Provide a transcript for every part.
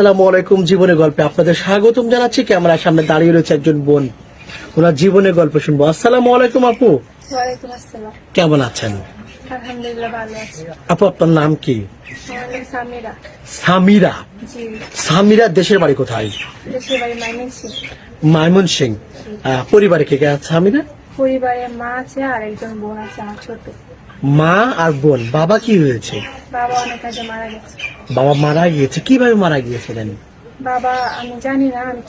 আসসালামু আলাইকুম। জীবনের গল্পে আপনাদের স্বাগতম জানাচ্ছি। ক্যামেরার সামনে দাঁড়িয়ে রয়েছে একজন বোন, ওনার জীবনের গল্প শুনবো। আসসালামু আলাইকুম আপু, ওয়ালাইকুম আসসালাম। কেমন আছেন? আলহামদুলিল্লাহ ভালো আছি। আপু আপনার নাম কি? আমার নাম সামিরা। সামিরা। জি। সামিরা দেশের বাড়ি কোথায়? দেশের বাড়ি ময়মনসিংহ। ময়মনসিং। পরিবারে কে কে আছে সামিরা? পরিবারে মা আছে আর একজন বোন আছে আমার ছোট। মা আর বোন। বাবা কি হয়েছে? বাবা অনেক আগে মারা গেছে। বাবা মারা গিয়েছে, কিভাবে মারা গিয়েছিলেন? বাবা আমি জানি না, আমি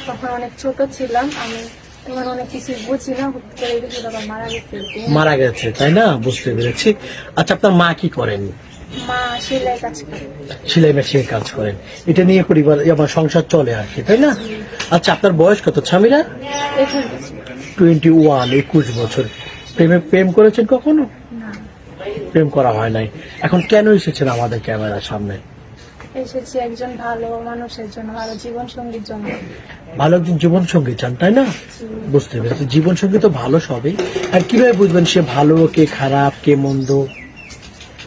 তখন অনেক ছোট ছিলাম, আমি তখন অনেক কিছু বুঝি না, হুট করে দেখি বাবা মারা গেছে। মারা গেছে, তাই না? বুঝতে পেরেছি। আচ্ছা, আপনার মা কি করেন? মা সেলাই কাজ করে। সেলাই মেশিনের কাজ করেন। এটা নিয়ে পরিবার আমার সংসার চলে আর কি, তাই না? আচ্ছা, আপনার বয়স কত সামিরা? 21, 21 বছর। প্রেম করেছেন কখনো? না, প্রেম করা হয় নাই। এখন কেন এসেছেন আমাদের ক্যামেরার সামনে? এসেছি একজন ভালো মানুষের জন্য, ভালো জীবন সঙ্গীর জন্য। ভালো একজন জীবন সঙ্গী চান, তাই না? বুঝতে পেরেছি। জীবন সঙ্গী তো ভালো সবই। আর কিভাবে বুঝবেন সে ভালো, কে খারাপ, কে মন্দ?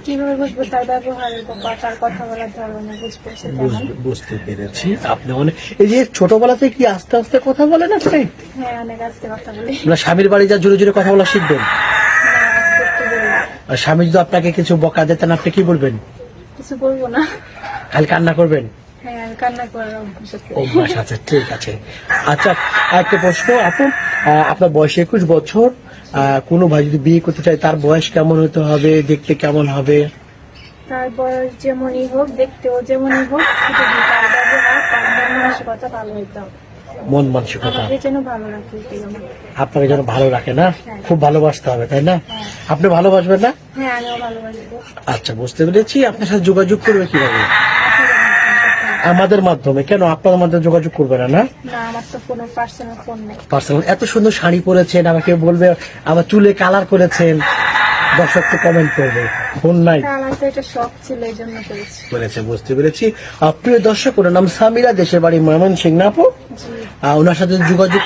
কিভাবে বুঝবো? তার ব্যবহারের বা তার কথা বলার ধরনে বুঝবো সেটা। বুঝতে পেরেছি। আপনি অনেক, এই যে ছোটবেলাতে কি আস্তে আস্তে কথা বলেন আপনি? হ্যাঁ, অনেক আস্তে কথা বলি। না, স্বামীর বাড়ি যা জোরে জোরে কথা বলা শিখবেন। না, আস্তে আস্তে বলি। আর স্বামী যদি আপনাকে কিছু বকা দিতেন, আপনি কি বলবেন? কিছু বলবো না। খালি কান্না করবেন? হ্যাঁ, আমি কান্না করার অভ্যাস আছে। অভ্যাস আছে, ঠিক আছে। আচ্ছা, একটা প্রশ্ন আপু, আপনার বয়স 21 বছর। কোনো ভাই যদি বিয়ে করতে চায়, তার বয়স কেমন হতে হবে, দেখতে কেমন হবে? তার বয়স যেমনই হোক, দেখতেও যেমনই হোক, শুধু তার ব্যবহার, তার মন মানসিকতা ভালো হইতে হবে। মন মানসিকতা আমাকে যেন ভালো রাখে এটাই আমার। আপনাকে যেন ভালো রাখে, না? হ্যাঁ। খুব ভালোবাসতে হবে, তাই না? হ্যাঁ। আপনি ভালোবাসবেন না? হ্যাঁ, আমিও ভালোবাসবো। আচ্ছা, বুঝতে পেরেছি। আপনার সাথে যোগাযোগ করবে কিভাবে? আমাদের মাধ্যমে। কেন আপনাদের মাধ্যমে যোগাযোগ করবে না? না, না, আমার তো কোনো পার্সোনাল ফোন নেই। পার্সোনাল। এত সুন্দর শাড়ি পরেছেন, আমাকে বলবে আমার চুলে কালার করেছেন, দর্শক তো কমেন্ট করবে। ফোন নাই আমার তো এটা শখ ছিল, এই জন্য করেছি। বলেছে। বুঝতে পেরেছি। প্রিয় দর্শক, ওনার নাম সামিরা, দেশের বাড়ি ময়মনসিংহ। না আপু, জি। ওনার সাথে যোগাযোগ